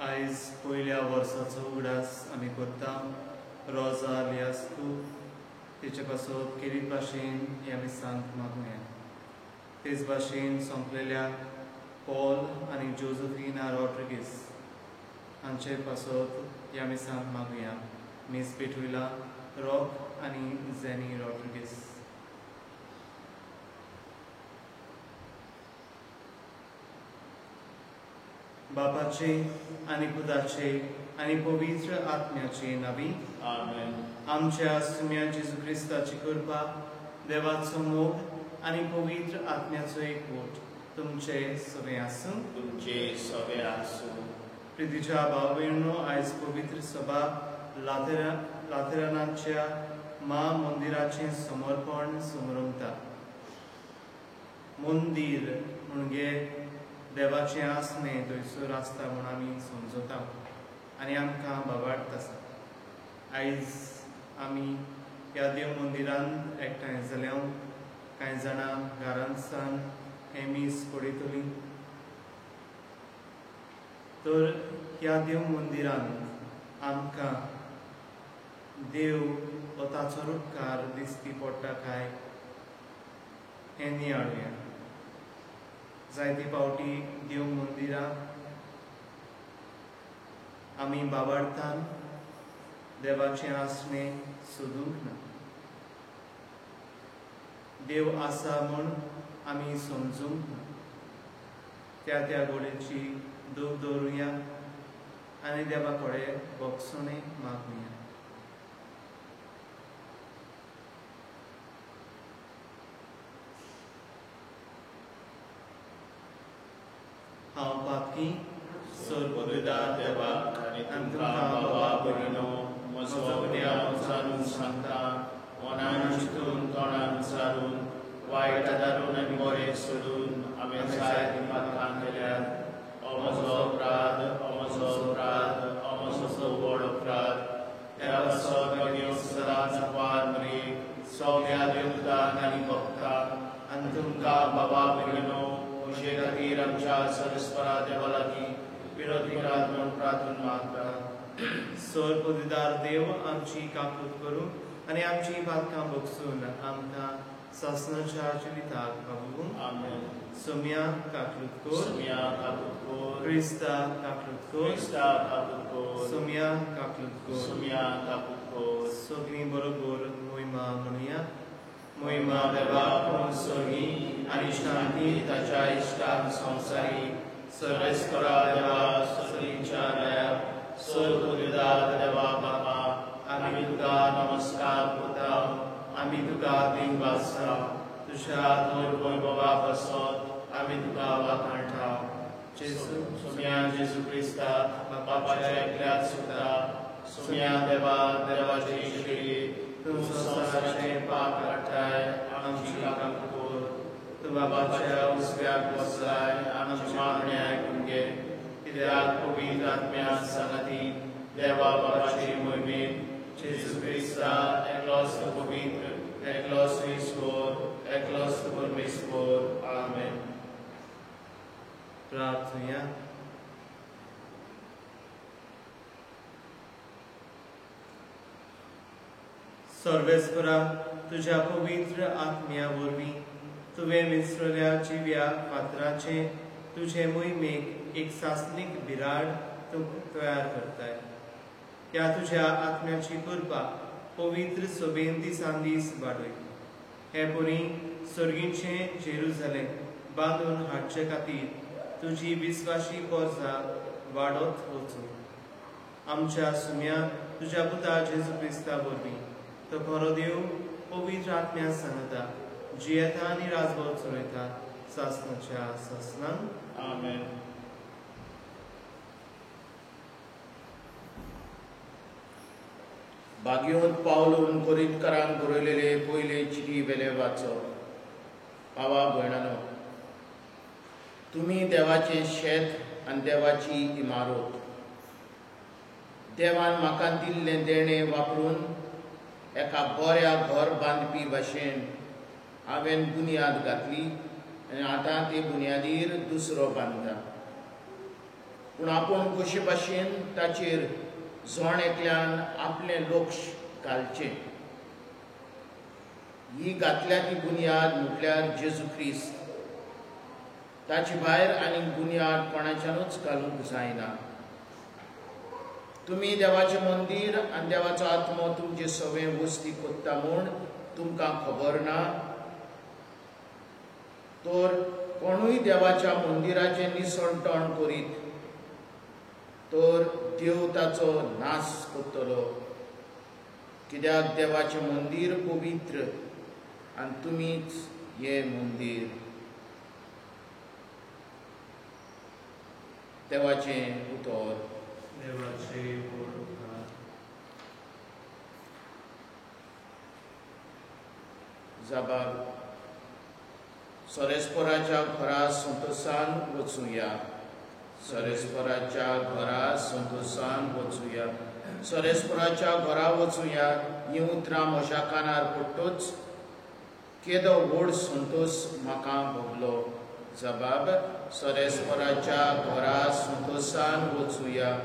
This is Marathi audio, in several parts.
आयज पयल्या वर्साचो उगडास आमी करता रोजा लियास्कू तेचे पासत केरी भाशेन ह्या मिसांत मागुया. तेच भाशेन सोंपलेल्या पॉल आनी जोझफिना रॉड्रिगीस हांचे पासत ह्या मिसांत मागुया. मीस पेटविला रॉक आनी जेनी रॉड्रिगीस. बापाचे आनी पुताचे आनी पवित्र आत्म्याचे नावी आमेन. आमच्या सुम्या जेजू क्रिस्ताची कृपा, देवाचो मोग आनी पवित्र आत्म्याचो एकवट तुमचे सगळे आसूं. तुमचे सगळे आसूं. प्रितीच्या भाव भयणो, आयज पवित्र सभा लातेरानाच्या मंदिराचे समर्पण समारंभता. मंदिर म्हणजे देवाचें आसणे थंयसर आसता म्हूण आमी समजता आनी आमकां बाबाडत आसा. आयज आमी ह्या देव मंदिरांत एकठांय जाल्या. कांय जाणां घरांत सावन हे मीस पळयतलीं, तर ह्या देव मंदिरांत आमकां देव हो ताचो उपकार दिसती पडटा काय हें नियाळुया. जायते फावटी देव मंदिरां आमी बाबाडटान देवाचें आसणें सोदूंक ना. देव आसा म्हूण आमी समजूंक ना. त्या गोडेची दूख दवरुया आनी देवा कडेन भोगसणें मागुया. हांव पापी सर्वोदार देवाक आनी तुमकां बाबा भयणो म्हजो देव जाणून सांगता. मनान चिंतून तोंडान विचारून वायट दारून आनी बरें सोडून हांवें जायतीं पातकां केल्यात. हो म्हजो अपराध, हो म्हजो अपराध, हो म्हजो व्हड अपराध. देवा सगळ्यो सदांच वाद मरे सगळ्या देवतांक आनी भक्तांक आनी तुमकां बाबा भयणो म्हजे खातीर आमच्या सरस्वरा देवा लागीं विरोधी करात म्हूण प्रार्थना मागता. सर्वोदार देव आमची काकूत करूं आनी आमची पातकां भोगसून आमकां सासणाच्या जिविताक बाबू आमेन. सोम्या काकूत कर. सोम्या काकूत कर. क्रिस्ता काकूत कर. क्रिस्ता काकूत कर. सोम्या काकूत कर. सोम्या काकूत कर. सगळीं बरोबर मोहिमा म्हणुया. मोहिमा देवाक पूर्ण सोगी आनी शांती ताच्या इश्टांक संवसारी. सर्वेस्परा देवा सगळींच्या दया सर्वोदार देवा बाबा आमी तुका नमस्कार करता. आमी तुका दिनवासता. तुज्या वैभवा पासत आमी तुका वाखाणटा. जेजू सोम्या जेजू क्रिस्ता बापाच्या एकल्याच सुद्दा सोम्या देवा देवाचे श्री तूं संवसाराचें पाप काडटाय आमची काकूत कर. तूं बापाच्या उसव्याक बसलाय आमची मागणी आयकून घे. कित्याक पवित्र आत्म्या सांगाती देवा बापाचे मोहिमेंत जेजू क्रिस्ता एकलोच पवित्र, एकलोच ईश्वर, एकलोच परमेश्वर. आमेन. प्रार्थना. सर्वेस्परा तुज्या पवित्र आत्म्या वरवीं तुवें विसरल्या जिव्या फातराचे तुजे मोहिमेक एक सासणीक बिराड तूं तयार करताय. त्या तुज्या आत्म्याची कृपा पवित्र सभेन दिसान दीस वाडय. हे बरी सर्गीचें जेरुसलेम बांदून हाडचे खातीर तुजी विस्वाशी पोरसां वाडत वचूं. आमच्या सुम्या तुज्या पुता जेजू क्रिस्ता वरवीं तो खरो देव पवित्र आत्म्या सांगता जी येता आनी राजभर चलयता सासणाच्या सासणान. आमेन. भाग्योत पावलून कोरिंतकारांक बरयलेले पयले चिठी वेले वाचो. भावा भयणानो, तुमी देवाचें शेत आनी देवाची इमारत. देवान म्हाका दिल्लें देणें वापरून एका बऱ्या घर बांदपी भाशेन हांवें बुनयाद घातली आनी आतां ते बुनयादीर दुसरो बांदता. पूण आपूण कशे भाशेन ताचेर जोण एकल्यान आपलें लक्ष घालचें. ही घातल्या ती बुनयाद म्हटल्यार जेजू क्रिस्त. ताचे भायर आनीक बुनयाद कोणाच्यानूच घालूंक जायना. तुमी देवाचें मंदीर आनी देवाचो आत्मो तुमचे सगळें वस्ती कोत्ता म्हूण तुमकां खबर ना. तर कोणूय देवाच्या मंदिराचें निसणटण करीत तर देव ताचो नाश करतलो. कित्याक देवाचें मंदीर पवित्र आनी तुमीच हें मंदीर. देवाचें उतर. जबाब. सोरेस्पोराच्या घरा संतोशान वचूया. सोरेस्पोराच्या घरा संतोशान वचूया. सोरेस्पोराच्या घरा वचूया ही उतरां म्हज्या कानार पडटूच केदो व्हड संतोश म्हाका भोगलो. जबाब. सोरेस्पोराच्या घरा संतोशान वचूया.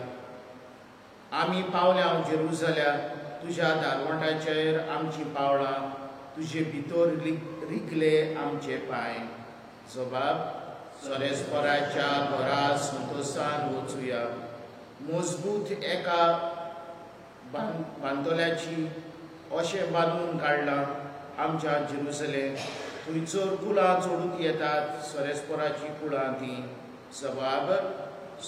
आमी पावल्या जेरुसलेम. तुज्या दारवंटाचेर आमची पावलां. तुजे भितर रिगले आमचे पांय. जबाब. सोरेस्पोराच्या घरा संतोशान वचूया. मजबूत एका बांदोल्याची अशें बांदून काडलां आमच्या जेरुसलेम. थंयसर कुळां चडूंक येतात सोरेस्पोराची कुळां ती. जबाब.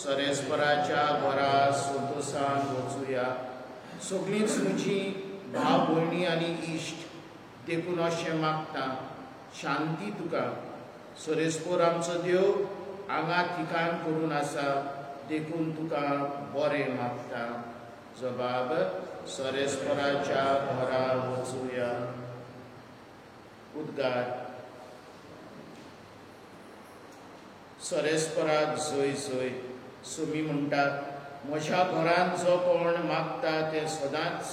सोरेस्पोराच्या घरा संतोशान वचूया. सगळींच म्हजी भाव भयणी आनी इश्ट देखून अशें मागता. शांती तुका. सोरेस्पोर आमचो देव हांगा ठिकाण करून आसा देखून तुका बरें मागता. जबाब. सोरेस्पोराच्या घरा वचूया. उद्गार. सोरेस्पोराक जय जय. सुमी म्हणटात म्हज्या घरांत जो कोण मागता तें सदांच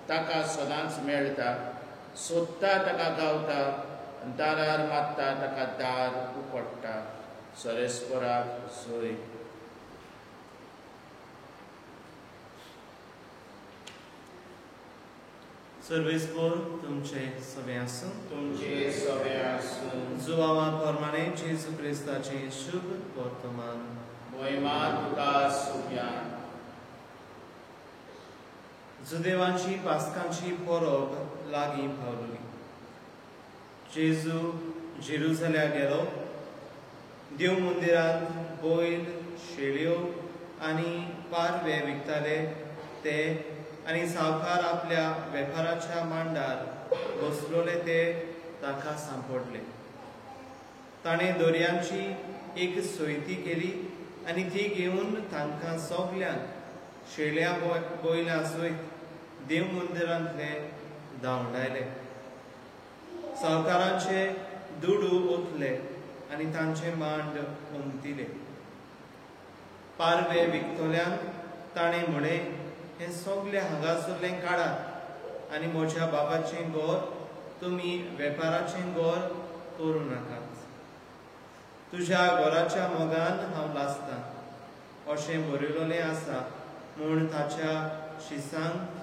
ताका सदांच मेळटा. सोदता ताका गावता. दारार मागता ताका दार उगडटा. सोरेस्पोराक जय. सर्वेस्पोर तुमचे सवे आसूं. तुमचे सवे आसूं. जुवावा प्रमाणे जेजू क्रिस्ताचे शुभ वर्तमान. महिमा तुका सुभ्यान. जुदेवांची पास्कांची परब लागीं पावली. जेजू जेरुसलेम गेलो. देव मंदिरांत बैल, शेळयो आनी पारवे विकताले ते आनी सावकार आपल्या वेपाराच्या मांडार बसलोले ते ताका सांपडले. ताणें दोरयांची एक सोयती केली आनी ती घेवन तांकां सगल्यांक शेळया बैलां सयत देव मंदिरांतले धांवडायले. सावकारांचे दुडू ओतले आनी तांचे मांड उमटिले. पारवे विकतल्यांक ताणें म्हळें हें सगलें हांगासरलें काडात आनी म्हज्या बाबाचें घर तुमी वेपाराचें घर करूं नाकात. तुज्या घराच्या मोगान हांव लासतां अशें बरयलोलें आसा म्हूण ताच्या शिसांक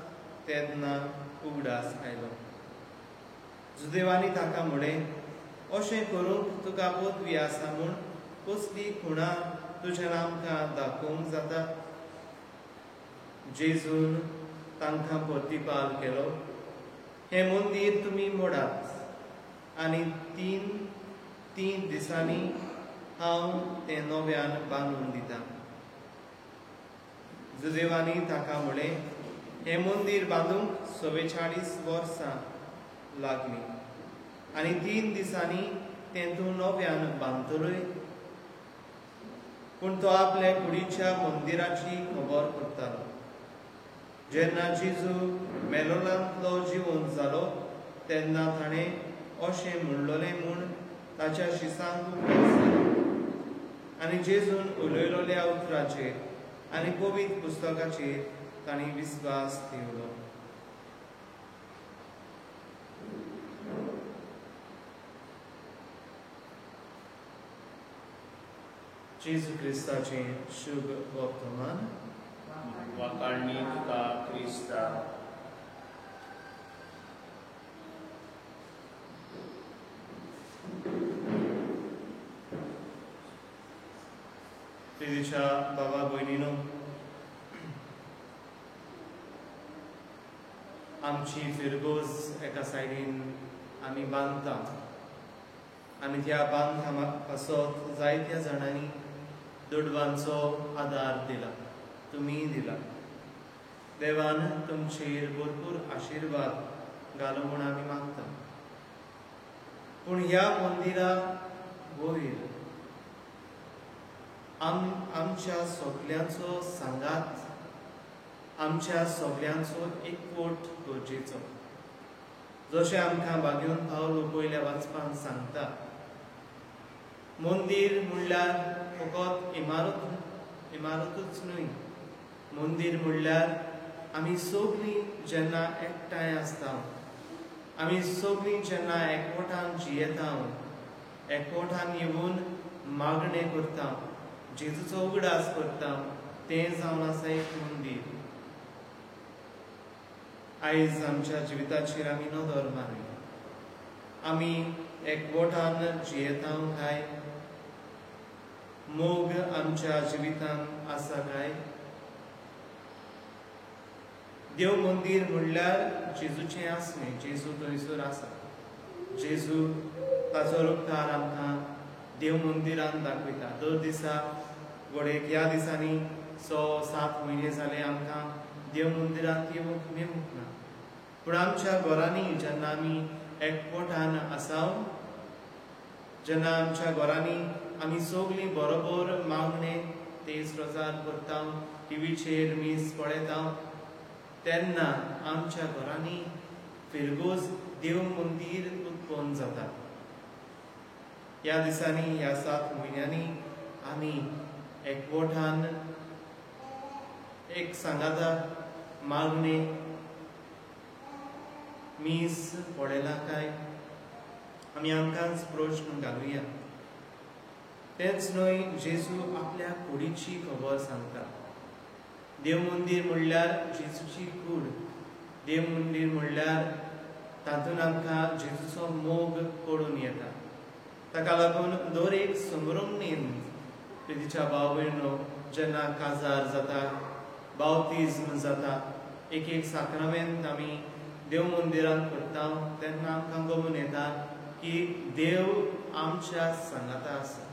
तेन्ना उगडास आयलो. जुदेवांनी ताका म्हळें अशें करूंक तुका पदवी आसा म्हूण कसली खुणां तुज्यान आमकां दाखोवंक जाता. जेजून तांकां प्रतिपाल केलो हें मंदीर तुमी मोडात आनी तीन दिसांनी हांव तें नव्यान बांदून दितां. जुदेवांनी ताका म्हळें हें मंदीर बांदूंक 44 वर्सां लागलीं आनी 3 दिसांनी तें तूं नव्यान बांदतलोय. पूण तो आपल्या कुडीच्या मंदिराची खबर करतालो. जेन्ना जेजू मेलोलांतलो जिवंत जालो तेन्ना ताणें अशें म्हणलोलें म्हूण ताच्या शिसांक उगडास जालो आनी जेजून उलयलोल्या उतराचेर आनी पवित्र पुस्तकाचेर तांणी विस्वास ठेवलो. जेजू क्रिस्ताचे शुभ वर्तमान वाकाळणी तुका क्रिस्ता. प्रितीच्या बाबा भयणीनो, आमची फिरगोज एका सायडीन आमी बांदता आनी त्या बांदकामाक पासत जायत्या जाणांनी दुडवांचो आदार दिला, तुमी दिला. देवान तुमचेर भरपूर आशिर्वाद घालो म्हूण आमी मागता. पूण ह्या मंदिरा वयर आमच्या सगल्यांचो सांगात, आमच्या सगल्यांचो एकवट गरजेचो. जशें आमकां बागेवन पावलो पयल्या वाचपान सांगता, मंदिर म्हणल्यार फकत इमारतूच न्हय. मंदिर म्हणल्यार आमी सगळीं जेन्ना एकठांय आसता, आमी सगळीं जेन्ना एकवटान जियेता, एकवटान येवन मागणें करता, जेजूचो उगडास करता, तें जावन आसा एक मंदिर. आयज आमच्या जिविताचेर आमी नदर मारूया. आमी एकवटान जियेता काय? मोग आमच्या जिवितान आसा काय? देव मंदिर म्हणल्यार जेजूचें आसलें. जेजू थंयसर आसा. जेजू ताचो उपकार आमकां देव मंदिरान दाखयता. दर दिसा घोडेक ह्या दिसांनी 6-7 म्हयने जाले आमकां देव मंदिरांत येवंक मेळूंक ना. पूण आमच्या घरांनी जेन्ना आमी एकवटान आसा, जेन्ना आमच्या घरांनी आमी सगळीं बरोबर मागणें तेज प्रचार करता, टीव्हीचेर मीस पळयता, तेन्ना आमच्या घरांनी फिरगोज देव मंदिर उत्पन्न जाता. ह्या दिसांनी, ह्या 7 म्हयन्यांनी आमी एकवटान एक सांगाता मागणें मीस पळयला काय? आमी आमकांच प्रश्न घालुया. तेंच न्हय, जेजू आपल्या कुडीची खबर सांगता. देव मंदिर म्हणल्यार जेजूची कूड. देव मंदिर म्हणल्यार तातूंत आमकां जेजूचो मोग कळून येता. ताका लागून दर एक संभ्रमणेन प्रितीच्या भाव भयणीनो, जेन्ना काजार जाता, बावतिज्म जाता, एक साक्रामेंत आमी देव मंदिरांत करता, तेन्ना आमकां गमून येता की देव आमच्या सांगाता आसा.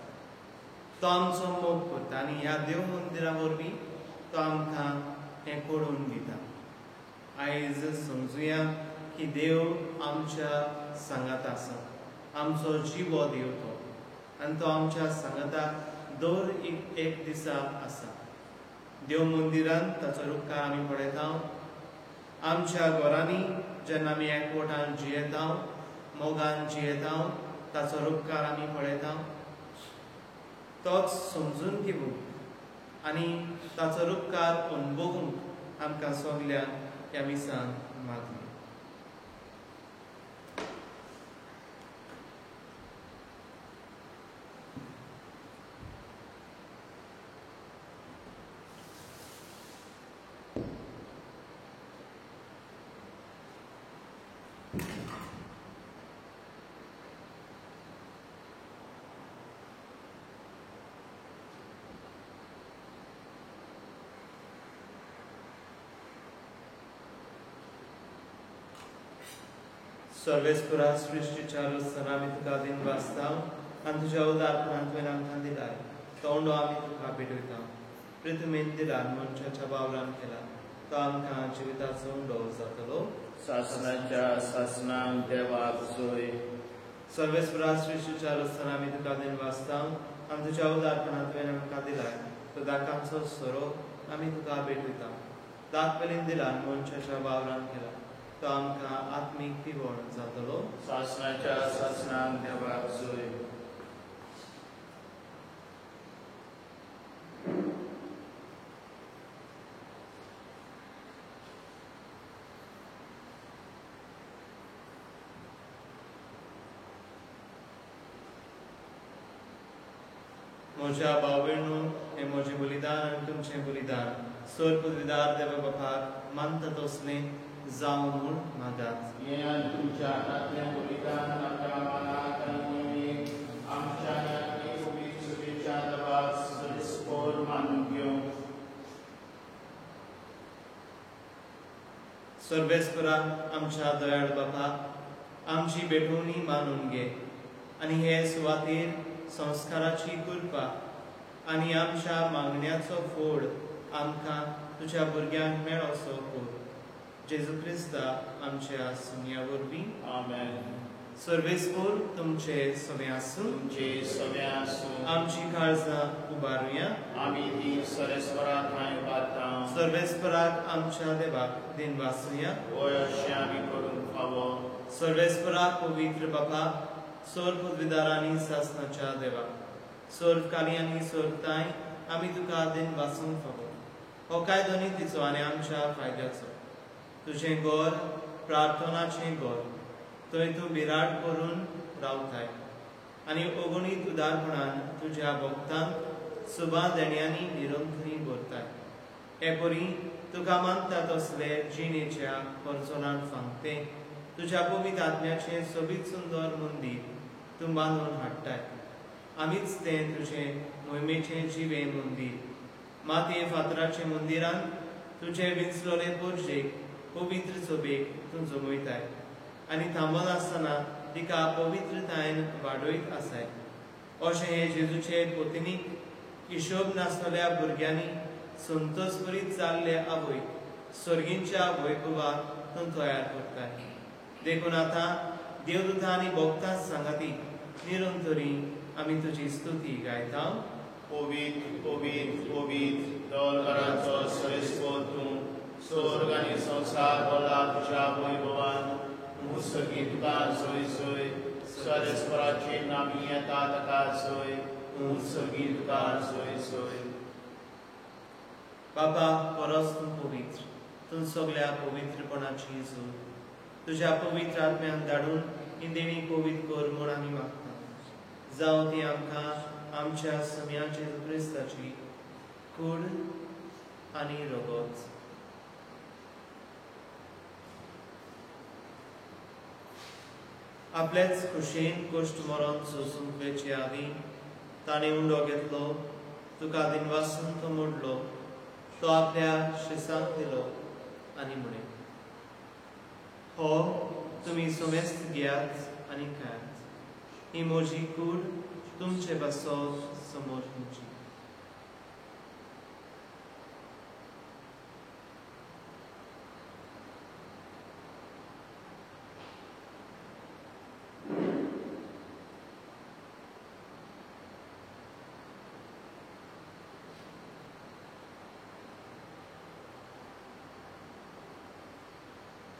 तो आमचो मोग करता आनी ह्या देव मंदिरा वरवीं तो आमकां हें कळून दिता. आयज समजुया की देव आमच्या सांगाता आसा. आमचो जिवो देव तो, आनी तो आमच्या सांगाता दर एक दिसा आसा. देव मंदिरांत ताचो उपकार आमी पळयता. आमच्या घरांनी जेन्ना आमी एकवटान जियेता, मोगान जियेता, ताचो उपकार आमी पळयता. तोच समजून घेवूंक आनी ताचो उपकार अणभवूंक आमकां सगल्यांक ह्या मिसान मागली. सर्वेस्परा सृष्टीच्या रचना आमी तुका दिन वाचता आनी तुज्या उदारपणान तुवें आमकां दिलाय. तोंडो आमी तुका भेटयता. प्रथमेन दिलान मनशाच्या वावरान केला. तो आमकां जिविताचो उंडो जातलो. शासनाच्या शासनांक देवाक जोय. सर्वेस्परा सृष्टीच्या रचना आमी तुका दिन वाचता आनी तुज्या उदारपणान तुवें आमकां दिलाय. तो दाकांचो सोरो आमी तुका भेटयता. दाक पेलीन दिलान मनशाच्या वावरान केला. तो आमकां आत्मीक पिवण जातलो. शासनाच्या शासनांक देवाक जोय. म्हज्या भावयणू हें म्हजें बलिदान आनी तुमचें बलिदान सोर पदवीदार देवा बापाक मानता तसलें जावं म्हूण मागात. हें आनी तुमच्या हातांतलें बलिदान आमच्या मनाक आनी मोहीत आमच्या आनी पवित्र सभेच्या देवाक सदस्कोर मानून घेवं. सर्वेस्परा आमच्या दयाळ बापा आमची बेठवणी मानून घे आनी हे सुवातेर संस्काराची कृपा आनी आमच्या मागण्याचो फोड आमकां तुज्या भुरग्यांक मेळोसो कोर. जेजू क्रिस्ता आमच्या सुन्या वरवीं आमेन. सर्वेस्पोर तुमचे सवे आसूं. तुमचे सवे आसूं. आमची काळजां उबारुया. आमी ती सर्वेस्पराक थंय उबारता. सर्वेस्पराक आमच्या देवाक दिन वासुया. होय अशें आमी करूंक फावो. सर्वेस्पराक पवित्र बापा सोर पदवीदारांनी सासणाच्या देवा सोर्वकाली आनी सोर्वताय आमी तुका दिन वासूंक फावो. हो कायदो नीतीचो आनी आमच्या फायद्याचो तुजें गोर प्रार्थनाचें गोर थंय तूं बिराड करून रावताय आनी अगणीत उदारपणान तुज्या भक्तांक सुबा देण्यांनी निरंतरी भरताय. हे परी तुका मानता तसले जिणेच्या परचोलान फांगते तुज्या पवित्र आत्म्याचें सोबीत सुंदर मंदीर तूं बांदून हाडटाय. आमीच तें तुजें मोहिमेचें जिवे मंदीर मातये फातराचे मंदिरान तुजे विंचलोले पोरजेक पवित्र सोबेक तूं जमयताय आनी थांबोन आसतना तिका पवित्रतायेन वाडयत आसाय. अशें हे जेजूचे पोतिनीक हिशोब नासलेल्या भुरग्यांनी संतोश करीत जाल्ले आवय सर्गींच्या वैभवाक तूं तयार करताय. देखून आतां देवदूतां आनी भक्तां सांगाती निरंतरी आमी तुजी स्तुती गायता. पवित्र पवित्र पवित्र दोलवराचो सर्वेस्पोर तूं स्वर्ग आनी संवसार भरला तुज्या वैभवान. मुसगी तुका सोय सोय सर्वेस्पराचे नामी येता ताका सोय. मुसगी तुका सोय सोय. बाबा परस तूं पवित्र तूं सगळ्या पवित्रपणाची जोड तुज्या पवित्र आत्म्याक धाडून ही देणी पवित्र कर म्हूण आमी मागता. जावं ती आमकां आमच्या सम्याचे क्रिस्ताची कूड आनी रगत. आपलेच खुशेन कश्ट मरण सोसूंक वेचे आदी ताणें उंडो घेतलो तुका दिनवासून तो मोडलो तो आपल्या शिसांक दिलो आनी म्हणे हो तुमी सोमेस्त घेयात आनी खायात. ही म्हजी कूड तुमचे बसो समोर तुमची.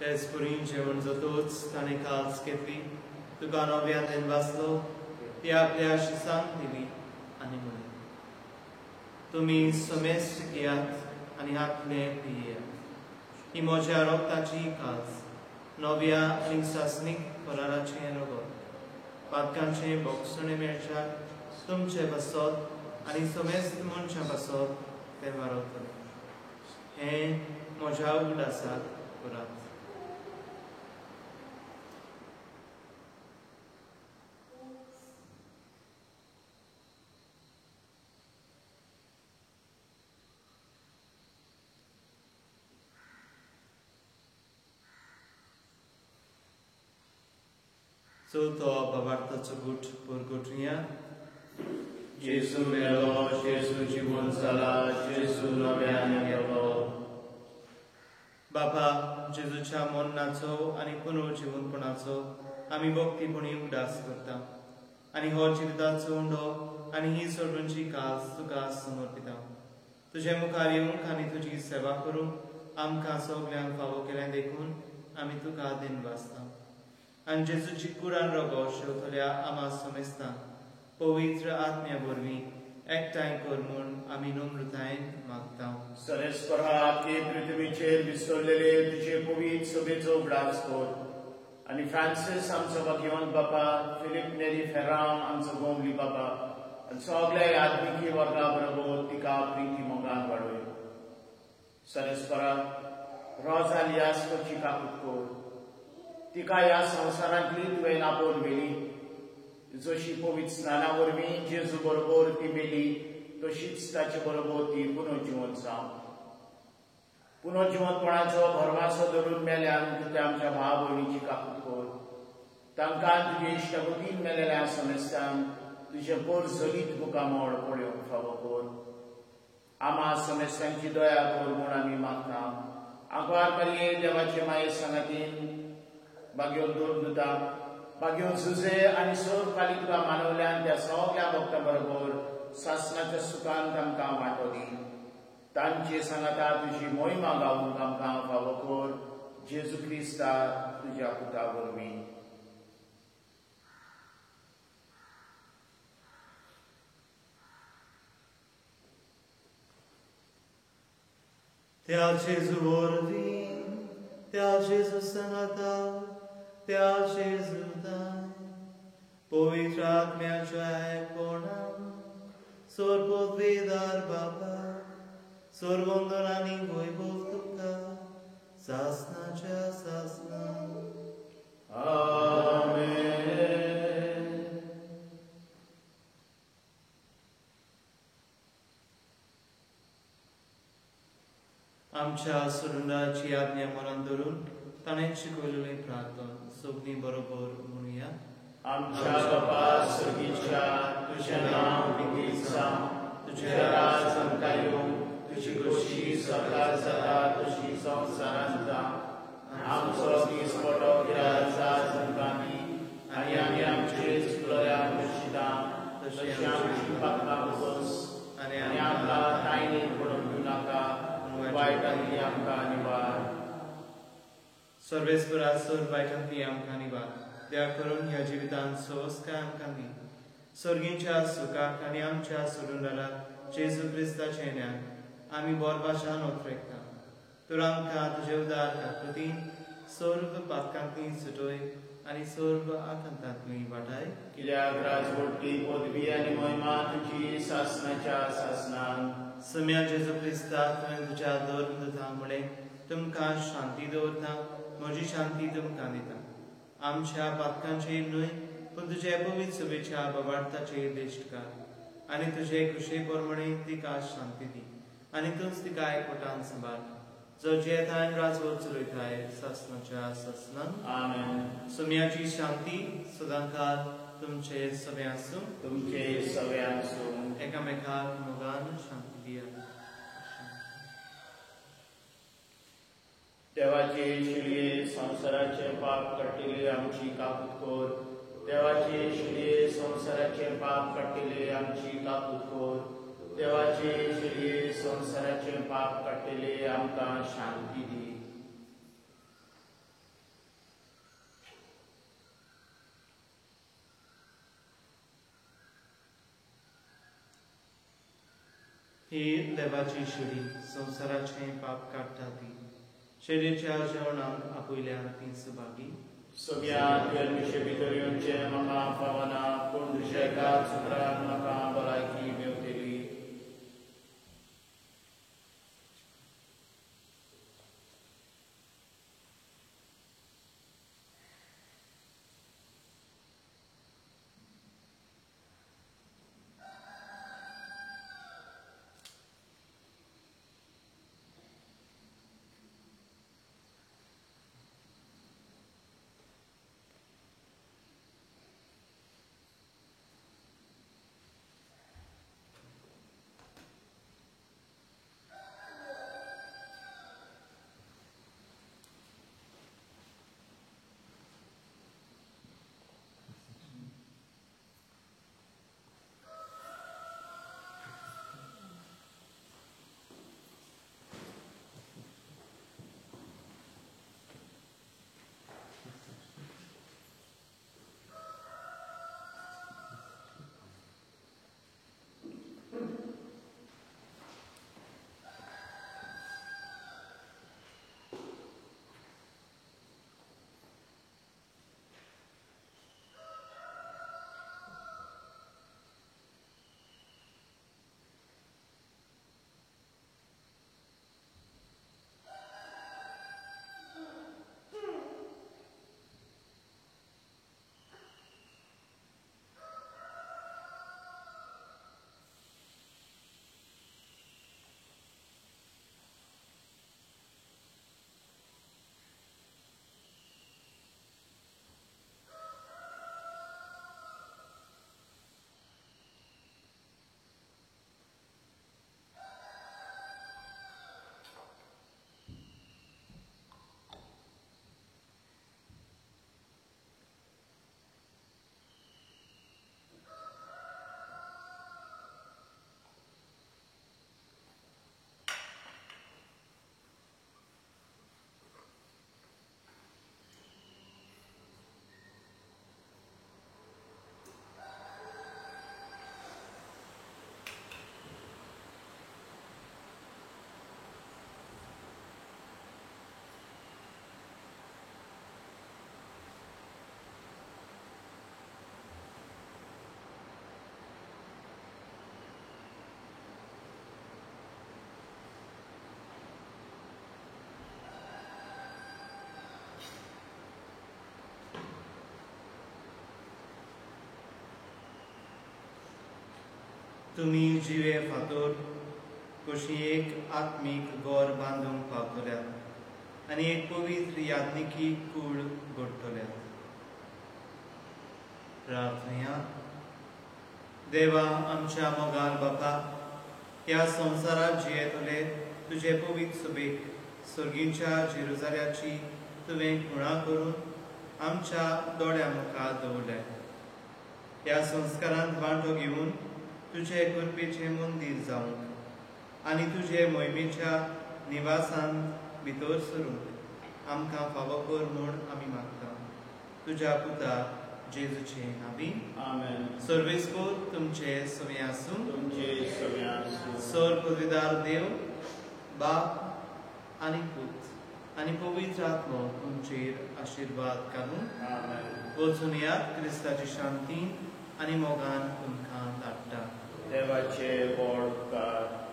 तेच परी जेवण जातोच ताणें काल्स घेतली तुका नव्यान दिन वाचलो ती आपल्या शिसांक दिली आनी म्हणे तुमी समेस्त घेयात आनी आपले पियेयात. ही म्हज्या रोगताची काल्स नव्या आनी सासणीक फराराचें रगत पातकांचे बोगसणे मेळच्याक तुमचे बसत आनी समेस्त मनशां बसत ते वारतले. हें म्हज्या उगडासाक करात. to bawarto co gut purgotnia. Jezu melo, Jezu जीवन जाला, Jezu नव्यान येलो. बाबा जेजूच्या मरणाचो आनी पुनर्जीवनपणाचो आमी भक्तीपणी उदास करता आनी हो जिविताचो उंडो आनी ही सोडूंची कास तुका समर्पिता. तुजे मुखार येवंक आनी तुजी सेवा करूंक आमकां सगल्यांक फावो केलें देखून आमी तुका दिन वाचता. आनी जेजूची कुरान रगत शेवतल्या आमा समेस्तांक पवित्र आत्म्या वरवीं एकठांय कर म्हूण आमी नम्रतायेन मागता. सर्वेस्परा आपले पृथ्वीचेर विसरलेले तुजे पवित्र सभेचो उगडास कर आनी फ्रांसीस आमचो भाग्यवंत बापा, फिलीप नेरी फेराम आमचो गोंवली बापा, आनी सगळे आत्मिकी वर्गा बरोबर तिका प्रिती मोगान वाडोय. सरस्परा रोजाल यास करची काकूट कोर. तिका ह्या संवसारांतली तुवें आपोवन मेली. जशी पवित्र स्नाना वरवीं जेजू बरोबर ती मेली तशीच ताचे बरोबर ती पुनर्जिवंत जावं. पुनर्जिवंतपणाचो भरवासो धरून मेल्यान ते आमच्या भाव भयणीची काकूट कोर. तांकां तुजे इश्टागतीन मेलेल्या समस्तान तुजे पोर जलीत मुखामोळ पळोवंक फावो कोर. आमा समस्यांची दया कोर म्हूण आमी मागता. आंकवार मारये देवाचे माये सांगातीन भाग्यो दोता भाग्यो झुजे आनी सर फाली तुका मानवल्यान त्या सगळ्या भक्तां बरोबर सासणाच्या सुखान तांकां वांटो दी. तांचे सांगाता तुजी मोहिमा गावूंक आमकां फावो कोर. जेजू क्रिस्ता तुज्या पुता वरवीं. त्या जेजू वरवीं, त्या जेजू सांगाता, त्या जेजू दाय, पवित्र आत्म्याच्या एकपणान, सर्वोद्वेदार बाबा, सर्वोंदन आनी वैभव तुका, सासणाच्या सासणान. आमेन. आमच्या सुरुंडाची आज्ञा मनान धरून ताणें शिकवलेलें प्रार्थना सगळीं बरोबर म्हणुया. आमच्या बापा सर्गीच्या तुझें नांव विधीत जावं. तुझें राज आमकां येवं. तुजी कशी स्वर्गांत जाता तशी संवसारांत जावं. आमचो दिसपटो गिराय आज आमकां दी. आनी आमी आमचे चुकलोल्यांक बक्षिता तशी आमची पातकां बस. आनी आमकां तायणेक पडूंक दिवनाका. वायटांतली आमकां निवार. सर्वेस्परा सर वायटांतली आमकां निवार. दया करून ह्या जिवितांत सोंसकाय आमकां दी. सर्गींच्या सुखाक आनी आमच्या सुरुंडाराक जेजू क्रिस्ताचे ज्ञान आमी बोरभाशान ओतरेकता. तर आमकां तुजे उदार काकुतीन सर्व पातकांतली सुटोय आनी सर्व आकांतांतली वाटाय. कित्याक राजवटी पदवी आनी महिमा तुजी सासणाच्या सासणान. सम्या जेजू क्रिस्ता तुवें तुज्या धर्मदूतांमुळे तुमकां शांती दवरता. म्हजी शांती तुमकां दिता. आमच्या पातकांचेर न्हय पूण तुजे पवित्र सभेच्या बोवार्थाचेर दिश्ट कर आनी तुजे कुशे प्रमाणे तिका शांती दी आनी तूंच तिका एकवटान सांबाळ. जो जेतान राजवट चलयताय सासणाच्या सासणान. आमेन. सम्याची शांती सदांकाळ तुमचे सगळे आसूं. तुमचे सगळे आसूं. एकामेकाक मोगान शांती दिया. देवाचे शिलये संवसाराचे पाप काडटिले आमची काकूट कोर. देवाचे शिलये संवसाराचे पाप काडटिले आमची काकूट कोर. देवाचे शिलये संवसाराचे पाप काडटिले आमकां शांती दी. ही देवाची शिडी संवसाराचे पाप काडटा ती. शिडीच्या जेवणाक आपयल्यार ती सुभागी. सगळ्या जल्मिशे भितर येवचे म्हाका फावना पूण दुसऱ्या एका चुकराक म्हाका भलायकी मेवतली. तुमी जिवे फातोर कशी एक आत्मीक गोर बांदूंक पावतल्यात आनी एक पवित्र याज्ञिकी कूळ घडटल्यात. प्रार्थना. देवा, आमच्या मोगाल बापा, ह्या संवसारात जियेतले तुझे पवित्र सभेक सर्गींच्या जेरुजाल्याची तुवें खुणा करून आमच्या दोळ्या मुखार दवरले. ह्या संस्कारांत वांटो घेवन तुझे कृपेचे मंदीर जावंक आनी तुझे मोहिमेच्या निवासांत भितर सरूंक आमकां फावो कर म्हूण आमी मागता. तुज्या पुता जेजूचे नांवी. आमेन. सर्वेस्कोर तुमचे सवे आसूं. तुमचे सगळे आसूं. सर पदवीदार देव, बाप आनी पूत आनी पवित्र आत्मो तुमचेर आशिर्वाद घालून आमेन. वचून यात क्रिस्ताची शांती आनी मोगान तुमकां धाडटा. देवाचे व्हड उपकार